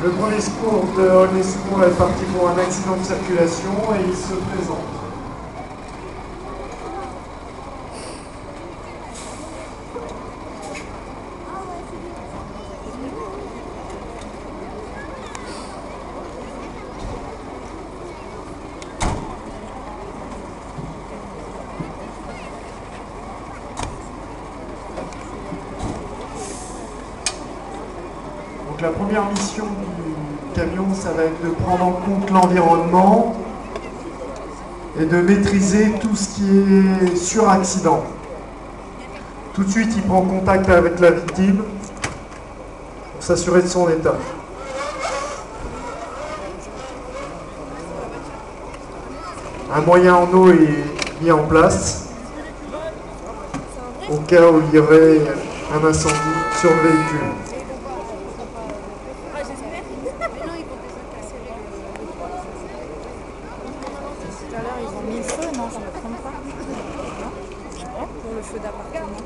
Le premier secours de Aulnay Secours est parti pour un accident de circulation et il se présente. Donc la première mission du camion, ça va être de prendre en compte l'environnement et de maîtriser tout ce qui est sur accident. Tout de suite, il prend contact avec la victime pour s'assurer de son état. Un moyen en eau est mis en place au cas où il y aurait un incendie sur le véhicule. Tout à l'heure, ils ont mis le feu, non, je ne me trompe pas. Non, pour le feu d'appartement.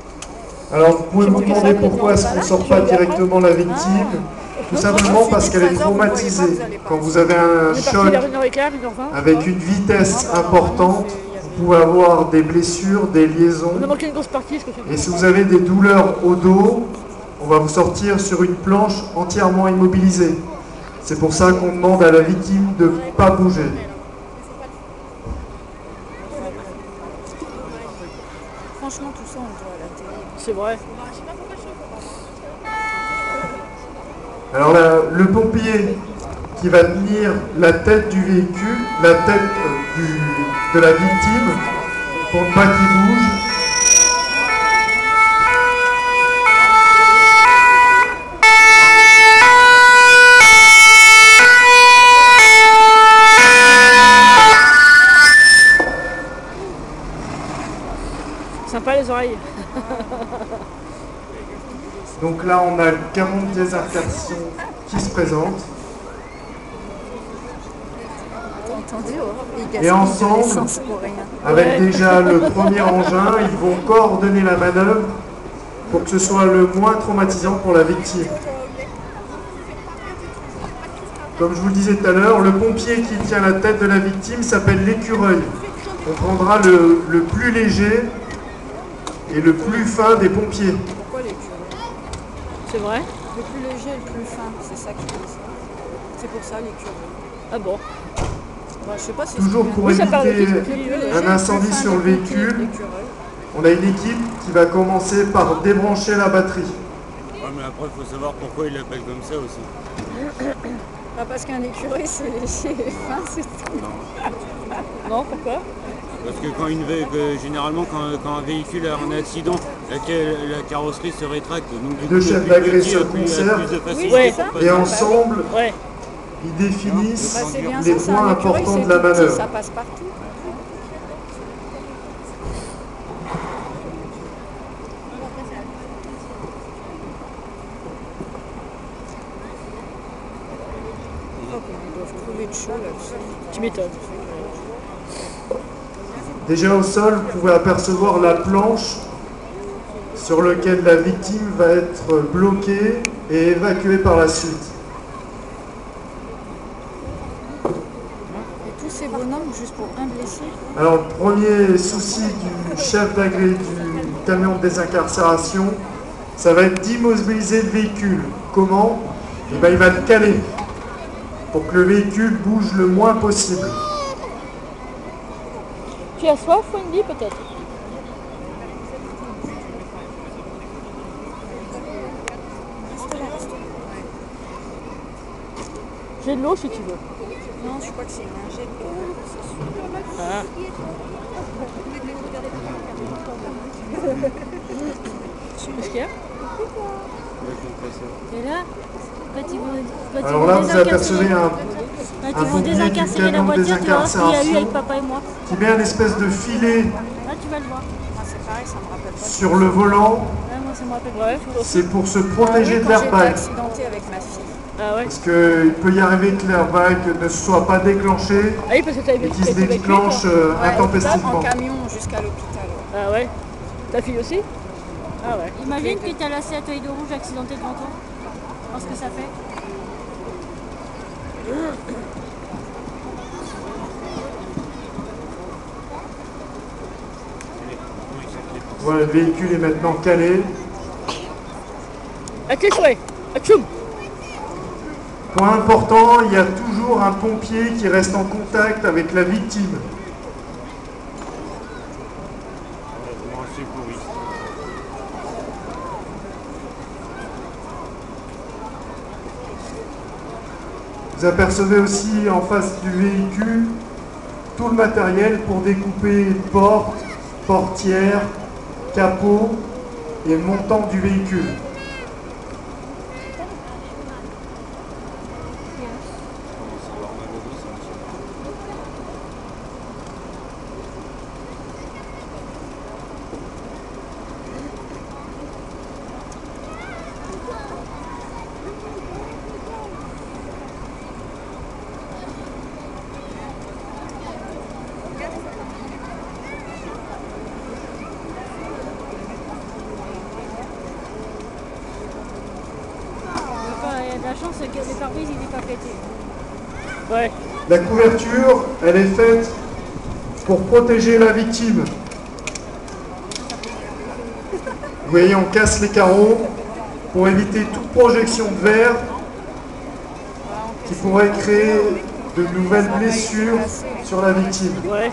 Alors, vous pouvez vous demander pourquoi est-ce qu'on ne sort pas directement la victime. Tout simplement parce qu'elle est traumatisée. Quand vous avez un choc avec une vitesse importante, vous pouvez avoir des blessures, des liaisons. Et si vous avez des douleurs au dos, on va vous sortir sur une planche entièrement immobilisée. C'est pour ça qu'on demande à la victime de ne pas bouger. Franchement, tout ça, on le voit à la télé. C'est vrai. Alors le pompier qui va tenir la tête du véhicule, la tête de la victime, pour ne pas qu'il bouge. Sympa les oreilles. Donc là, on a le camion de désinsertion qui se présente. T'as entendu, oh, Et ensemble, avec déjà le premier engin, ils vont coordonner la manœuvre pour que ce soit le moins traumatisant pour la victime. Comme je vous le disais tout à l'heure, le pompier qui tient la tête de la victime s'appelle l'écureuil. On prendra le plus léger et le plus fin des pompiers. Pourquoi l'écureuil? C'est vrai? Le plus léger et le plus fin, c'est ça qui dit ça. C'est pour ça l'écureuil. Ah bon? Bah, je sais pas si Toujours pour éviter un incendie sur le véhicule, on a une équipe qui va commencer par débrancher la batterie. Ouais, mais après, il faut savoir pourquoi il l'appelle comme ça aussi. Ah, parce qu'un écureuil, c'est léger et fin, c'est tout. Non, pourquoi? Parce que généralement, quand un véhicule a un accident, la carrosserie se rétracte. Donc, du Deux coup, chefs le plus d'agrès petit se a plus de concertent facilité pour passer. et ensemble, Ouais. ils définissent Bah, c'est bien les ça, points un écureuil, importants c'est de la tout petit, manœuvre. ça passe partout. Oh, ils doivent trouver de chaud là-dessus. Tu m'étonnes. Déjà au sol, vous pouvez apercevoir la planche sur laquelle la victime va être bloquée et évacuée par la suite. Et tous ces bonhommes, juste pour un blessé. Alors le premier souci du chef d'agré du camion de désincarcération, ça va être d'immobiliser le véhicule. Comment? Eh bien, il va le caler pour que le véhicule bouge le moins possible. Tu as soif, Wendy, peut-être? J'ai de l'eau si tu veux. Non, je crois que c'est un jet d'eau, c'est sûr. Ah. Qu'est-ce qu'il y a? Et là, Alors là, vous apercevez un quand ils vont pompier du désincarcérer la camion de voiture, tu vois ce qu'il y a eu désincarcération avec papa et moi. qui met un espèce de filet Là, tu vas le voir. Moi, c'est pareil, ça me rappelle pas. sur le volant. Là, moi, ça me rappelle Ouais. C'est pour se Ah oui, protéger de quand j'étais l'airbag. accidentée avec ma fille. Ah ouais. Parce qu'il peut y arriver que l'airbag ne soit pas déclenché Ah oui, parce que t'as et qu'il se déclenche Ouais, intempestivement. en camion jusqu'à l'hôpital. Ouais. Ah ouais. Ta fille aussi? Ah ouais. Imagine que tu as laissé la toile de rouge accidentée devant toi. Tu penses que ça fait? Voilà, le véhicule est maintenant calé. À tes souhaits. Atchoum. Point important, il y a toujours un pompier qui reste en contact avec la victime. C'est pourri. Vous apercevez aussi en face du véhicule tout le matériel pour découper portes, portières, capot et le montant du véhicule. La chance, c'est que le pare-brise, il n'est pas pété. Ouais. La couverture, elle est faite pour protéger la victime. Vous voyez, on casse les carreaux pour éviter toute projection de verre qui pourrait créer de nouvelles blessures sur la victime. Ouais.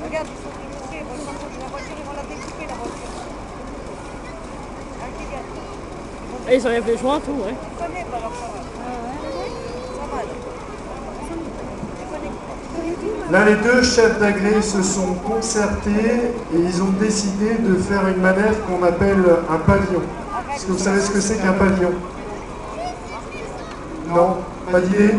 Regarde, ils sont démontés, ils vont sortir de la voiture, ils vont la découper la voiture. Et ils enlèvent les joints, tout, ouais. Tu connais pas alors ça va. Ça va. Là, les deux chefs d'agré se sont concertés et ils ont décidé de faire une manœuvre qu'on appelle un pavillon. Est-ce que vous savez ce que c'est qu'un pavillon? Non? Pas d'idée?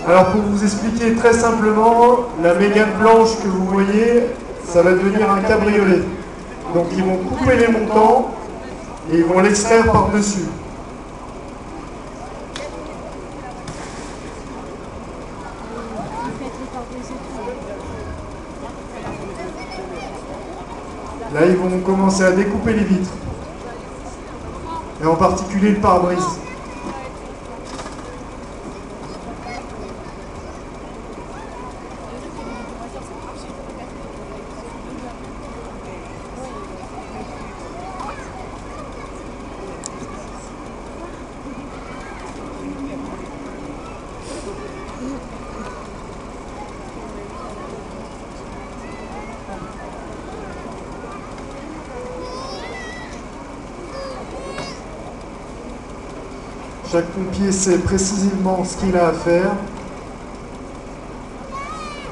Alors pour vous expliquer très simplement, la Mégane blanche que vous voyez, ça va devenir un cabriolet. Donc ils vont couper les montants et ils vont l'extraire par-dessus. Là, ils vont commencer à découper les vitres. Et en particulier le pare-brise. Chaque pompier sait précisément ce qu'il a à faire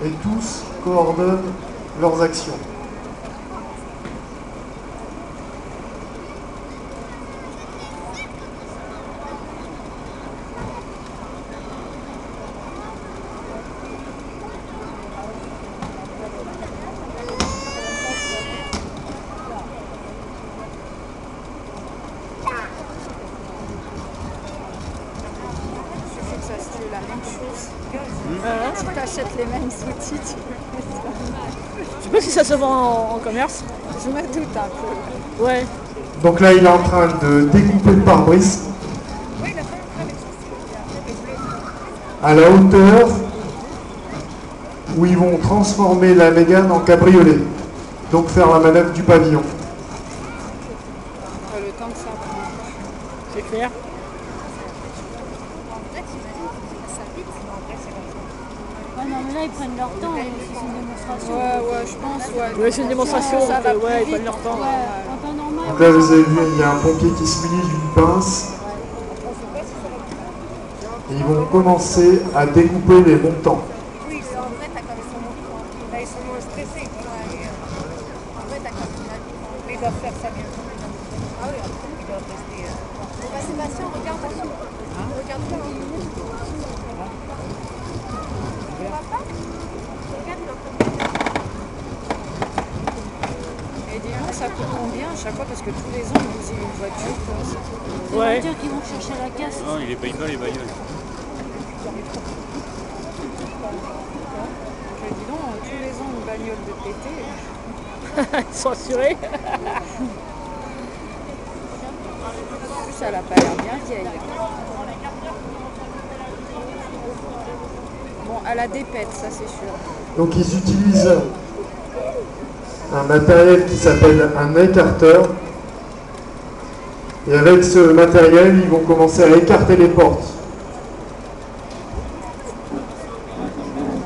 et tous coordonnent leurs actions. C'est la même chose. Tu t'achètes les mêmes outils, tu peux faire ça. Je sais pas si ça se vend en commerce. Je me doute un peu. Ouais. Donc là, il est en train de découper le pare-brise à la hauteur où ils vont transformer la Mégane en cabriolet. Donc faire la manœuvre du pavillon. Le temps que ça prend. C'est clair. Ouais, non, mais là, ils prennent leur temps, c'est une démonstration. Ouais, je pense, ouais. Ouais, c'est une démonstration, Ça va plus ouais, ils vite. prennent leur temps. Ouais, en temps normal. Donc là, vous avez vu, il y a un pompier qui se munit d'une pince. Et ils vont commencer à découper les montants. Oui, en vrai, t'as quand même son montant. Là, ils sont moins stressés. Voilà, et, en vrai, t'as quand même. Ils doivent faire ça bientôt. Ah oui, après, ils doivent rester. Sébastien, regarde là. Regarde là. Et dis donc, ça coûte combien à chaque fois? Parce que tous les ans, vous avez une voiture. C'est Ouais. les voitures qui vont chercher la casse. Non, il les paye pas les bagnoles. Dis donc, tous les ans, une bagnole de pété. Ils sont assurés. En plus, elle a pas l'air bien vieille. Bon, elle a des pètes, ça c'est sûr. Donc ils utilisent un matériel qui s'appelle un écarteur. Et avec ce matériel, ils vont commencer à écarter les portes.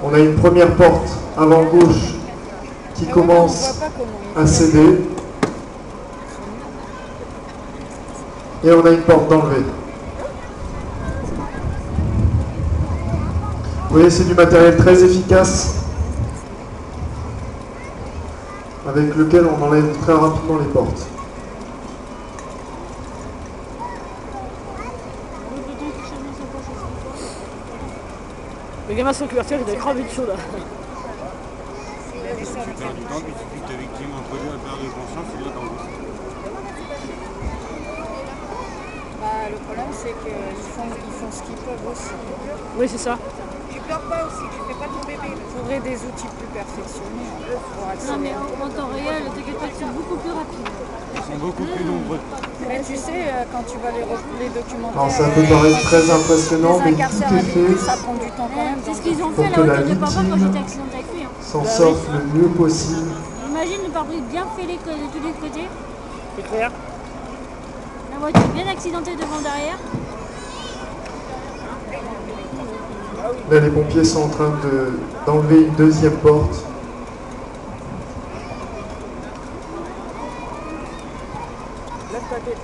On a une première porte avant gauche qui commence à céder. Et on a une porte d'enlever. Vous voyez, c'est du matériel très efficace avec lequel on enlève très rapidement les portes. Le gamin sans couverture, il doit crever de chaud là. Tu perds du temps, puis tu piques ta victime entre deux à perdre de conscience, c'est bien qu'en gros. Bah, le problème, c'est qu'ils font ce qu'ils peuvent aussi. Oui, c'est ça. Tu pleures pas aussi, tu fais pas ton bébé. Il faudrait des outils plus perfectionnés pour Non mais accélérer. en temps réel, t'inquiète pas qu'ils sont beaucoup plus rapides. Ils sont beaucoup plus nombreux. Mais tu sais, quand tu vas les documentaires... Alors ça peut paraître très impressionnant, mais les tout incarcères est avec lui, fait ça prend du temps quand même. C'est ce qu'ils ont pour fait que là la au de papa quand victime j'étais accidenté avec lui. Hein. s'en sorte le mieux possible. Imagine le pare-brise bien fêlé de tous les côtés, C'est clair. la voiture bien accidentée devant derrière. Là, les pompiers sont en train d'enlever une deuxième porte. Lève ta tête.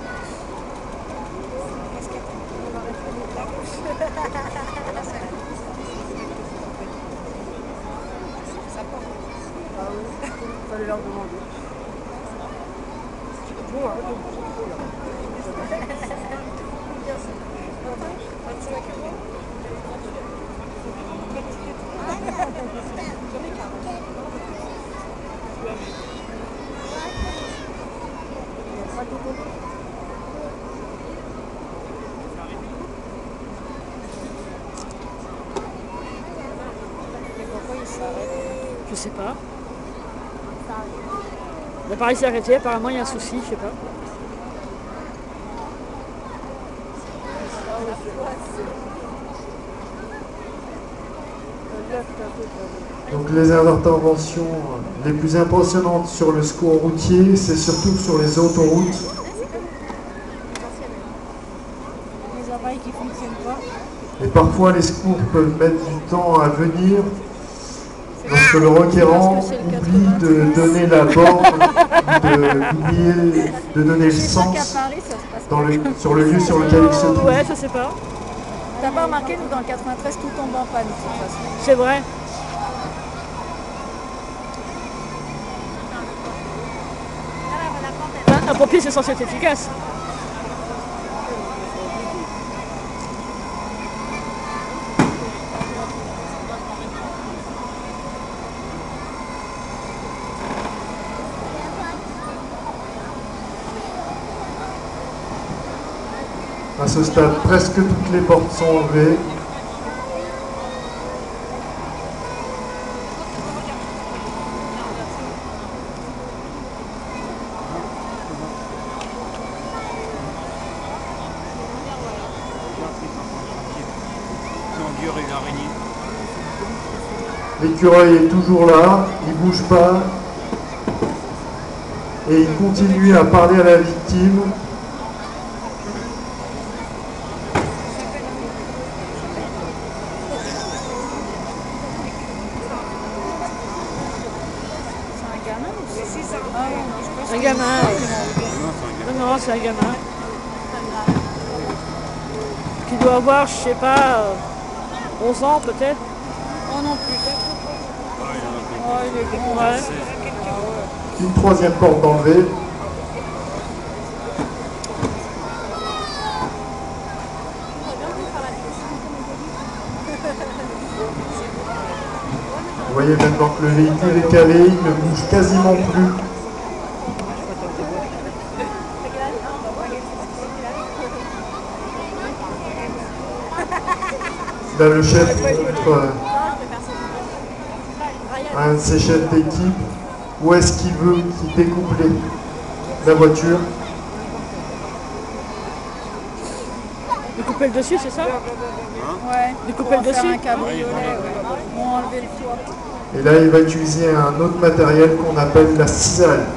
Fallait leur demander. Bon, Pourquoi il s'arrête? je sais pas. L'appareil s'est arrêté, apparemment il y a un souci, je sais pas. Donc les interventions les plus impressionnantes sur le secours routier, c'est surtout sur les autoroutes. Les appareils qui fonctionnent pas. Et parfois les secours peuvent mettre du temps à venir. Lorsque le requérant oublie de donner la borne, de donner le sens sur le lieu sur lequel il se trouve. Ouais, je sais pas. T'as pas remarqué, nous dans le 93, tout tombe en panne de toute façon. C'est vrai. Un pompier, c'est censé être efficace. À ce stade, presque toutes les portes sont enlevées. L'écureuil est toujours là, il ne bouge pas et il continue à parler à la victime. Un gamin. Non, non, c'est un gamin. Qui doit avoir, je sais pas, 11 ans peut-être. Oh non plus. Oh, il est grand. Ouais. Une troisième porte enlevée. Vous voyez maintenant que le véhicule est calé, il ne bouge quasiment plus. Là, le chef montre à un de ses chefs d'équipe où est-ce qu'il veut qu'il découpe la voiture. Découper le dessus, c'est ça? Ouais. Découper le dessus? Un cabriolet, ouais. Bon, enlever le toit. Et là, il va utiliser un autre matériel qu'on appelle la cisaille.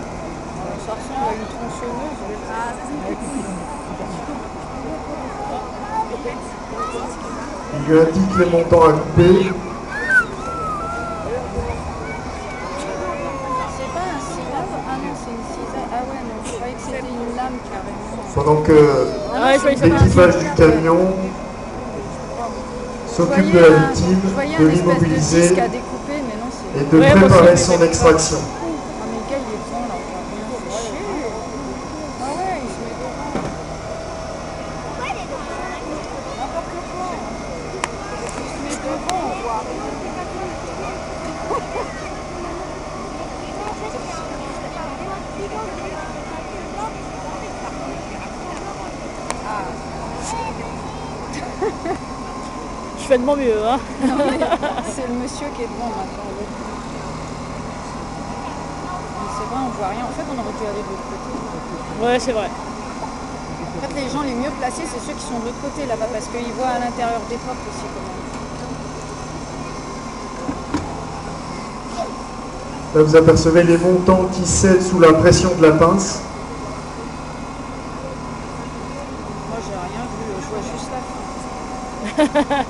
Ça ressemble à une tronçonneuse. Il lui indique les montants à couper. C'est pas un cylindre? Ah non, c'est une cisaille. Ah ouais, non, je croyais que c'était une lame carrément. Pendant que l'équipage du camion s'occupe de la victime, de l'immobiliser et de préparer son extraction. Ah mais quel il est bon là, on va rien chier. Ah ouais, il se met devant. N'importe quoi. Il se met devant, on voit rien. Je fais de mon mieux, hein. C'est le monsieur qui est devant maintenant. Mais c'est vrai, on voit rien. En fait, on aurait dû aller de l'autre côté. Ouais, c'est vrai. En fait, les gens les mieux placés, c'est ceux qui sont de l'autre côté là-bas, parce qu'ils voient à l'intérieur des portes aussi. Là, vous apercevez les montants qui cèdent sous la pression de la pince. Moi, j'ai rien vu, je vois juste la fin.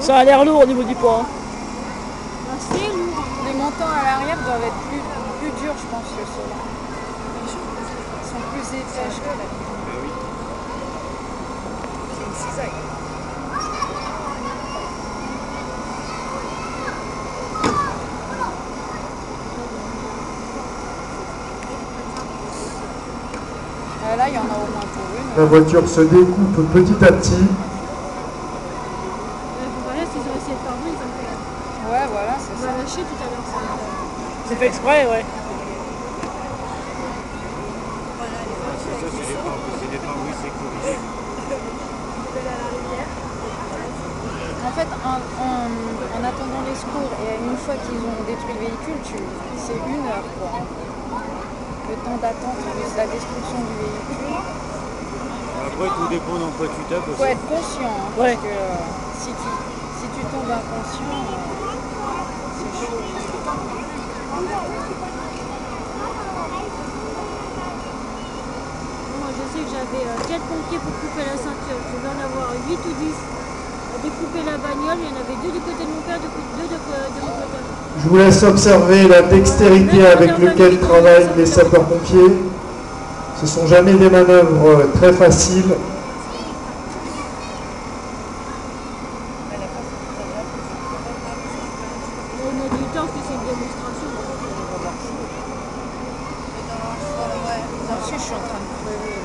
Ça a l'air lourd au niveau du poids. C'est lourd. Les montants à l'arrière doivent être plus durs, je pense, que ceux-là. Ils sont plus épais. C'est une cisaille. Là, il y en a au moins pour une. La voiture se découpe petit à petit. Ouais, voilà, c'est ça. On a lâché tout à l'heure, ça. C'est fait exprès, ouais. En fait, en attendant les secours et une fois qu'ils ont détruit le véhicule, c'est 1 heure, quoi. Le temps d'attente de la destruction du véhicule. Après, tout dépend dans quoi tu tapes Il aussi. faut être conscient, hein, parce que si tu tombes inconscient, c'est chaud. Moi, je sais que j'avais 4 pompiers pour couper la ceinture. Je devais en avoir 8 ou 10 à découper la bagnole. Il y en avait 2 du côté de mon père, 2 de mon côté. Je vous laisse observer la dextérité avec laquelle travaillent les sapeurs-pompiers. Ce ne sont jamais des manœuvres très faciles. On a du temps que c'est une démonstration. Moi aussi, je suis en train de crever.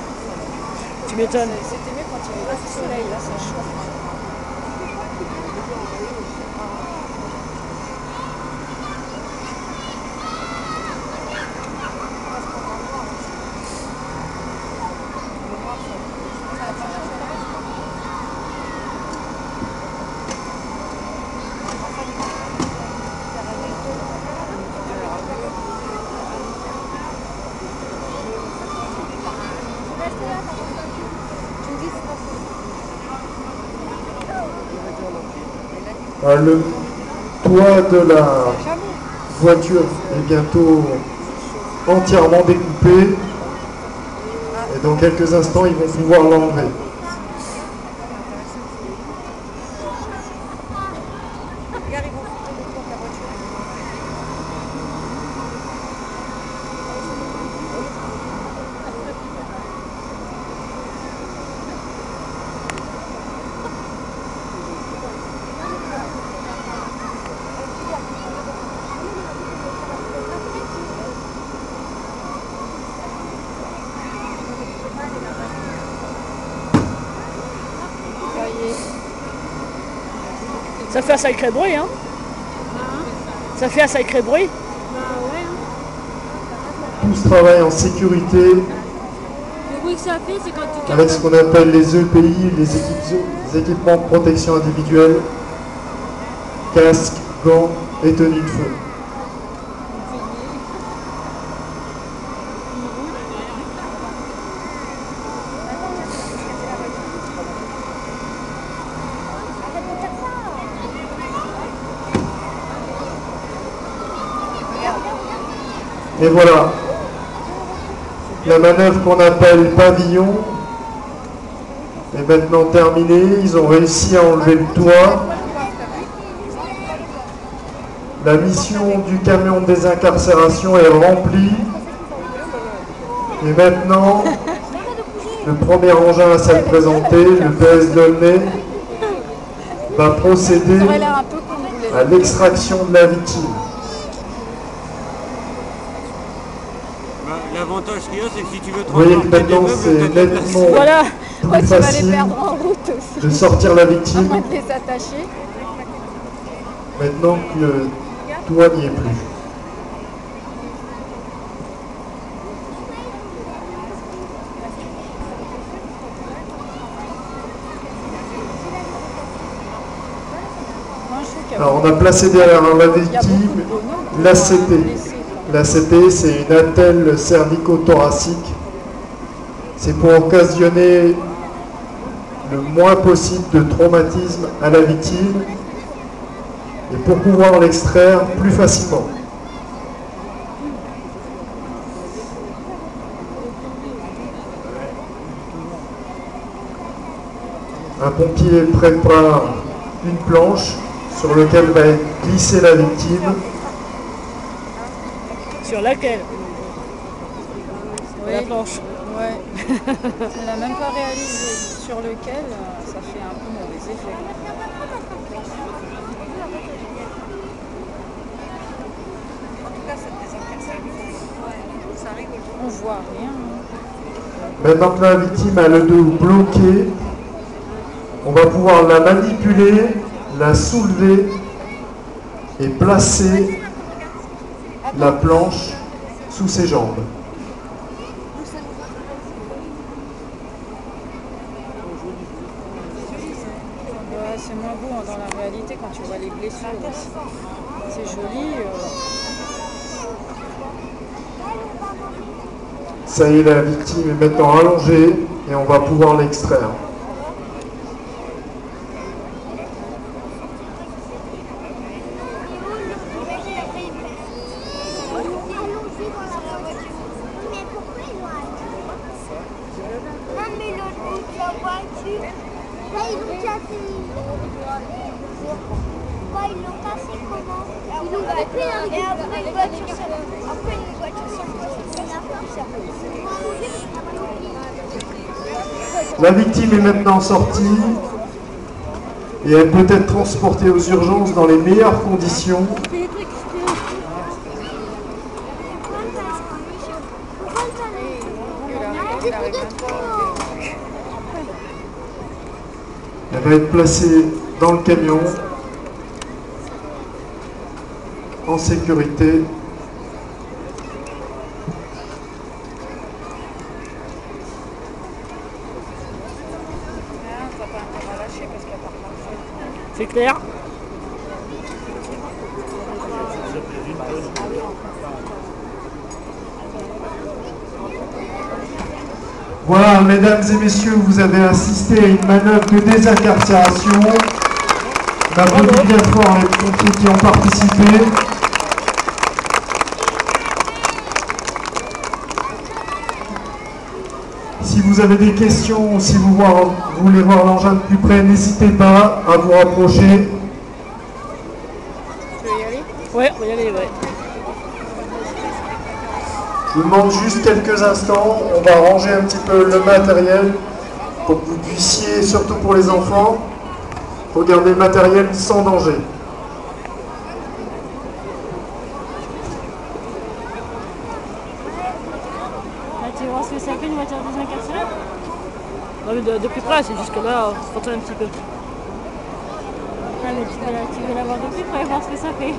Tu m'étonnes. C'était mieux quand il y avait pas de soleil, là, ça chauffe. Le toit de la voiture est bientôt entièrement découpé et dans quelques instants ils vont pouvoir l'enlever. Ça fait un sacré bruit, hein. Ça fait un sacré bruit. Bah ouais. Hein. Tous travaillent en sécurité Le bruit que ça fait, c'est quand tu avec casses. ce qu'on appelle les EPI, les équipements de protection individuelle, casques, gants et tenues de feu. Et voilà, la manœuvre qu'on appelle pavillon est maintenant terminée. Ils ont réussi à enlever le toit. La mission du camion de désincarcération est remplie. Et maintenant, le premier engin à s'être présenté, le PS Dolnay, va procéder à l'extraction de la victime. L'avantage qu'il y a, c'est que si tu veux Vous voyez que transporter des maintenant meubles, c'est t'as de la place. nettement Voilà. plus Ouais, tu vas les facile perdre en route aussi. de sortir la victime À moins de les attacher. maintenant que le toit n'y est plus. Moi, je trouve qu'il y a Alors on a placé derrière la il y a beaucoup victime de bonhommes l'ACT. blessés, quoi. L'ACT, c'est une attelle cervico-thoracique. C'est pour occasionner le moins possible de traumatisme à la victime et pour pouvoir l'extraire plus facilement. Un pompier prépare une planche sur laquelle va être glissée la victime. Sur laquelle? Oui. La planche. Ouais. Elle n'a même pas réalisé sur lequel ça fait un peu mauvais effet. On voit rien. Maintenant que la victime a le dos bloqué, on va pouvoir la manipuler, la soulever et placer la planche sous ses jambes. Ouais, c'est moins beau hein, dans la réalité quand tu vois les blessures aussi. C'est joli. Ça y est, la victime est maintenant allongée et on va pouvoir l'extraire. La victime est maintenant sortie et elle peut être transportée aux urgences dans les meilleures conditions. Elle va être placée dans le camion en sécurité. C'est clair. Voilà, mesdames et messieurs, vous avez assisté à une manœuvre de désincarcération. On applaudit bien fort les pompiers qui ont participé. Si vous avez des questions ou si vous voulez voir l'engin de plus près, n'hésitez pas à vous rapprocher. Tu veux y aller? Ouais, on va y aller, ouais. Je vous demande juste quelques instants, on va ranger un petit peu le matériel pour que vous puissiez, surtout pour les enfants, regarder le matériel sans danger. Là, tu vois ce que ça fait une voiture désincarcérée? Non mais de plus près, c'est juste que là, on s'entend un petit peu. Ah, mais tu veux l'avoir de plus pour voir ce que ça fait.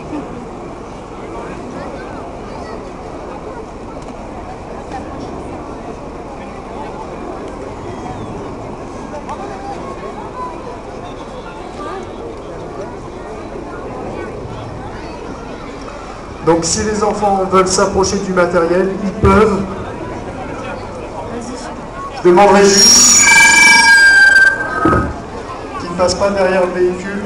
Donc si les enfants veulent s'approcher du matériel, ils peuvent. Je demanderai juste qu'ils ne passent pas derrière le véhicule.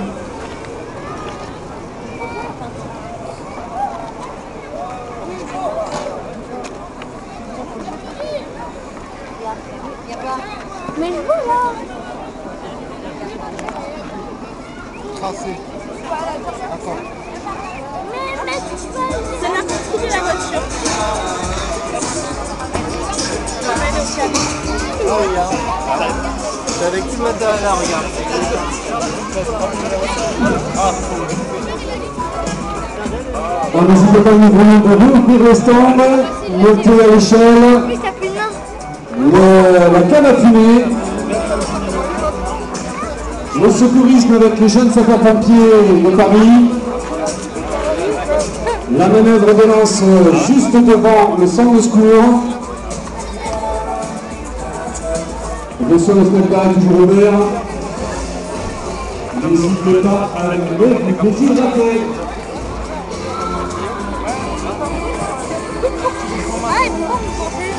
Mais je vois là. Tracé. Attends. C'est l'artiste de la voiture. Oh, regarde. C'est avec tout le matériel là, regarde. Alors, n'hésitez pas à nous ouvrir le stand, montez à l'échelle, la canne à fumer, le secourisme avec les jeunes sapeurs-pompiers de Paris, la manœuvre de lance juste devant le centre de secours. Bien sûr, le spectacle est toujours ouvert. N'hésitez pas à mettre du petit accueil. Ah, et pourquoi vous pensez